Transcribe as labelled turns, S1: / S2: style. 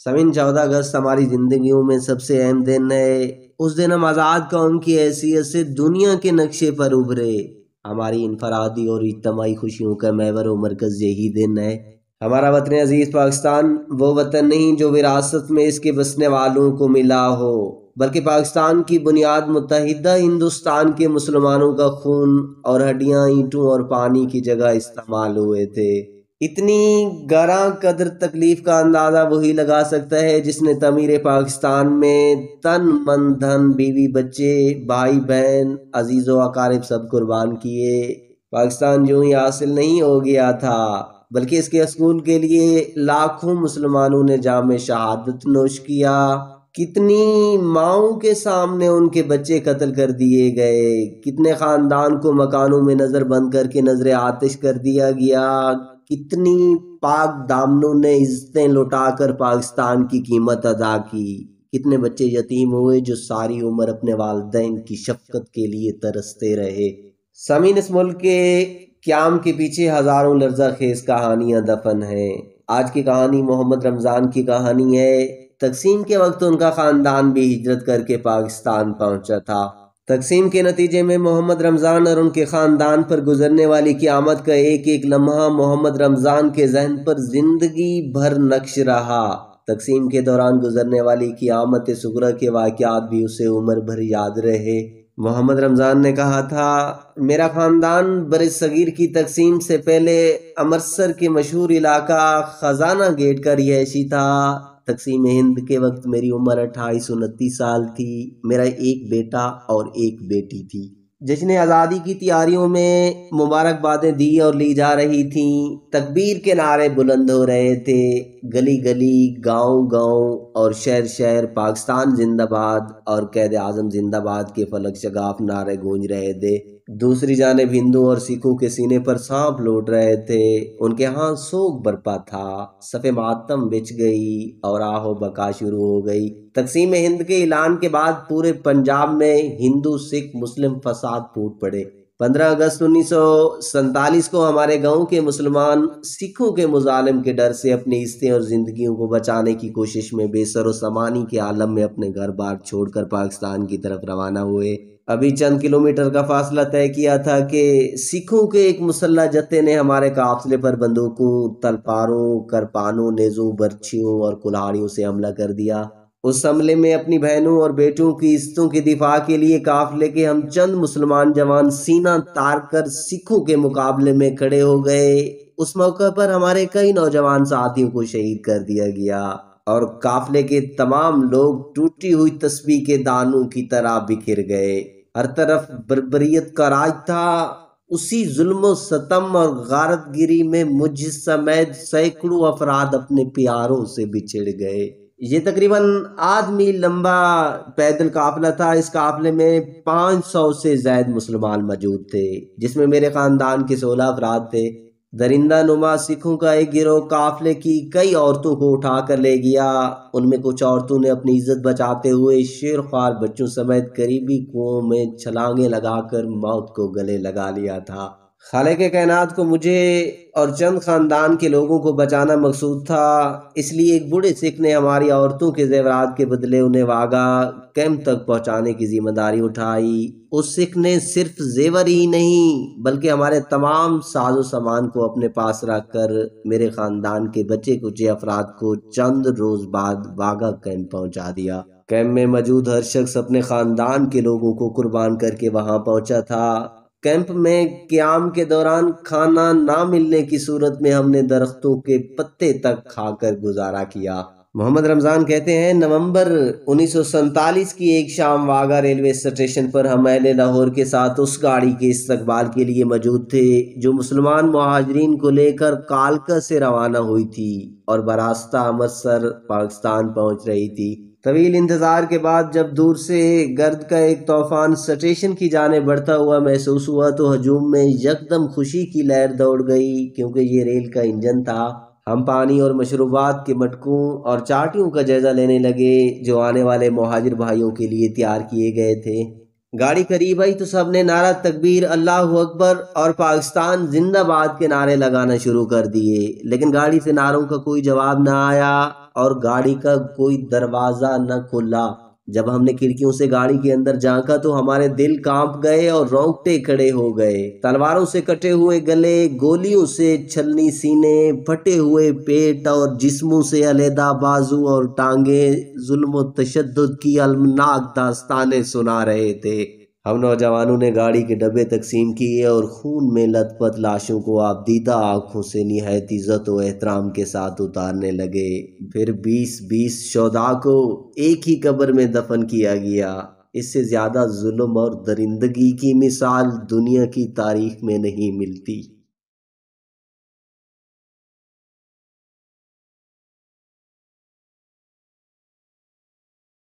S1: سمین 14 اگست ہماری زندگیوں میں سب سے اہم دن ہے۔ اس دن ہم آزاد قوم کی حیثیت سے دنیا کے نقشے پر ابھرے۔ ہماری انفرادی اور اجتماعی خوشیوں کا محور و مرکز یہی دن ہے۔ ہمارا وطن عزیز پاکستان وہ وطن نہیں جو وراثت میں اس کے بسنے والوں کو ملا ہو، بلکہ پاکستان کی بنیاد متحدہ ہندوستان کے مسلمانوں کا خون اور ہڈیاں، اینٹوں اور پانی کی جگہ استعمال ہوئے تھے۔ اتنی گراں قدر تکلیف کا اندازہ وہی لگا سکتا ہے جس نے تعمیر پاکستان میں تن من دھن، بیوی بچے، بھائی بہن، عزیز و اقارب سب قربان کیے۔ پاکستان یوں ہی حاصل نہیں ہو گیا تھا، بلکہ اس کے اصول کے لیے لاکھوں مسلمانوں نے جام شہادت نوش کیا۔ کتنی ماؤں کے سامنے ان کے بچے قتل کر دیے گئے، کتنے خاندان کو مکانوں میں نظر بند کر کے نظر آتش کر دیا گیا، کتنی پاک دامنوں نے عزتیں لوٹا کر پاکستان کی قیمت ادا کی، کتنے بچے یتیم ہوئے جو ساری عمر اپنے والدین کی شفقت کے لیے ترستے رہے۔ سامعین، اس ملک کے قیام کے پیچھے ہزاروں لرزہ خیز کہانیاں دفن ہیں۔ آج کی کہانی محمد رمضان کی کہانی ہے۔ تقسیم کے وقت ان کا خاندان بھی ہجرت کر کے پاکستان پہنچا تھا۔ تقسیم کے نتیجے میں محمد رمضان اور ان کے خاندان پر گزرنے والی قیامت کا ایک ایک لمحہ محمد رمضان کے ذہن پر زندگی بھر نقش رہا۔ تقسیم کے دوران گزرنے والی قیامت صغریٰ کے واقعات بھی اسے عمر بھر یاد رہے۔ محمد رمضان نے کہا تھا، میرا خاندان برصغیر کی تقسیم سے پہلے امرتسر کے مشہور علاقہ خزانہ گیٹ کا رہائشی تھا۔ تقسیم ہند کے وقت میری عمر 2829 سال تھی۔ میرا ایک بیٹا اور ایک بیٹی تھی۔ جشن آزادی کی تیاریوں میں مبارکبادیں دی اور لی جا رہی تھیں، تکبیر کے نعرے بلند ہو رہے تھے، گلی گلی، گاؤں گاؤں اور شہر شہر پاکستان زندہ باد اور قائد اعظم زندہ باد کے فلک شگاف نعرے گونج رہے تھے۔ دوسری جانب ہندوؤں اور سکھوں کے سینے پر سانپ لوٹ رہے تھے، ان کے ہاں سوگ برپا تھا، صف ماتم بچھ گئی اور آہ و بکا شروع ہو گئی۔ تقسیم ہند کے اعلان کے بعد پورے پنجاب میں ہندو سکھ مسلم فساد پھوٹ پڑے۔ 15 اگست 1947 کو ہمارے گاؤں کے مسلمان سکھوں کے مظالم کے ڈر سے اپنی عزتیں اور زندگیوں کو بچانے کی کوشش میں بے سر و سامانی کے عالم میں اپنے گھر بار چھوڑ کر پاکستان کی طرف روانہ ہوئے۔ ابھی چند کلومیٹر کا فاصلہ طے کیا تھا کہ سکھوں کے ایک مسلح جتھے نے ہمارے قافلے پر بندوقوں، تلپاروں، کرپانوں، نیزوں، برچھیوں اور کلہاڑیوں سے حملہ کر دیا۔ اس حملے میں اپنی بہنوں اور بیٹوں کی عزتوں کے دفاع کے لیے قافلے کے ہم چند مسلمان جوان سینہ تار کر سکھوں کے مقابلے میں کھڑے ہو گئے۔ اس موقع پر ہمارے کئی نوجوان ساتھیوں کو شہید کر دیا گیا اور قافلے کے تمام لوگ ٹوٹی ہوئی تسبیح کے دانوں کی طرح بکھر گئے۔ ہر طرف بربریت کا راج تھا۔ اسی ظلم و ستم اور غارت گیری میں مجھ سمیت سینکڑوں افراد اپنے پیاروں سے بچھڑ گئے۔ یہ تقریباً آدھ میل لمبا پیدل قافلہ تھا۔ اس قافلے میں 500 سے زائد مسلمان موجود تھے، جس میں میرے خاندان کے 16 افراد تھے۔ درندہ نما سکھوں کا ایک گروہ قافلے کی کئی عورتوں کو اٹھا کر لے گیا۔ ان میں کچھ عورتوں نے اپنی عزت بچاتے ہوئے شیر خوار بچوں سمیت قریبی کنووں میں چھلانگیں لگا کر موت کو گلے لگا لیا تھا۔ خالق کائنات کو مجھے اور چند خاندان کے لوگوں کو بچانا مقصود تھا، اس لیے ایک بوڑھے سکھ نے ہماری عورتوں کے زیورات کے بدلے انہیں واگا کیمپ تک پہنچانے کی ذمہ داری اٹھائی۔ اس سکھ نے صرف زیور ہی نہیں بلکہ ہمارے تمام ساز و سامان کو اپنے پاس رکھ کر میرے خاندان کے بچے کچے افراد کو چند روز بعد واگا کیمپ پہنچا دیا۔ کیمپ میں موجود ہر شخص اپنے خاندان کے لوگوں کو قربان کر کے وہاں پہنچا تھا۔ کیمپ میں قیام کے دوران کھانا نہ ملنے کی صورت میں ہم نے درختوں کے پتے تک کھا کر گزارا کیا۔ محمد رمضان کہتے ہیں، نومبر 1947 کی ایک شام واگا ریلوے اسٹیشن پر ہم اہل لاہور کے ساتھ اس گاڑی کے استقبال کے لیے موجود تھے جو مسلمان مہاجرین کو لے کر کالکا سے روانہ ہوئی تھی اور براستہ امرتسر پاکستان پہنچ رہی تھی۔ طویل انتظار کے بعد جب دور سے گرد کا ایک طوفان اسٹیشن کی جانب بڑھتا ہوا محسوس ہوا تو ہجوم میں یکدم خوشی کی لہر دوڑ گئی، کیونکہ یہ ریل کا انجن تھا۔ ہم پانی اور مشروبات کے مٹکوں اور چاٹیوں کا جائزہ لینے لگے جو آنے والے مہاجر بھائیوں کے لیے تیار کیے گئے تھے۔ گاڑی قریب آئی تو سب نے نعرہ تکبیر، اللہ اکبر اور پاکستان زندہ باد کے نعرے لگانا شروع کر دیے، لیکن گاڑی سے نعروں کا کوئی جواب نہ آیا۔ اور گاڑی کا کوئی دروازہ نہ کھلا۔ جب ہم نے کھڑکیوں سے گاڑی کے اندر جھانکا تو ہمارے دل کانپ گئے اور رونگٹے کھڑے ہو گئے۔ تلواروں سے کٹے ہوئے گلے، گولیوں سے چھلنی سینے، پھٹے ہوئے پیٹ اور جسموں سے علیحدہ بازو اور ٹانگیں ظلم و تشدد کی المناک داستانیں سنا رہے تھے۔ ہم نوجوانوں نے گاڑی کے ڈبے تقسیم کیے اور خون میں لت پت لاشوں کو آبدیدہ آنکھوں سے نہایت عزت و احترام کے ساتھ اتارنے لگے۔ پھر 20 شہداء کو ایک ہی قبر میں دفن کیا گیا۔ اس سے زیادہ ظلم اور درندگی کی مثال دنیا کی تاریخ میں نہیں ملتی۔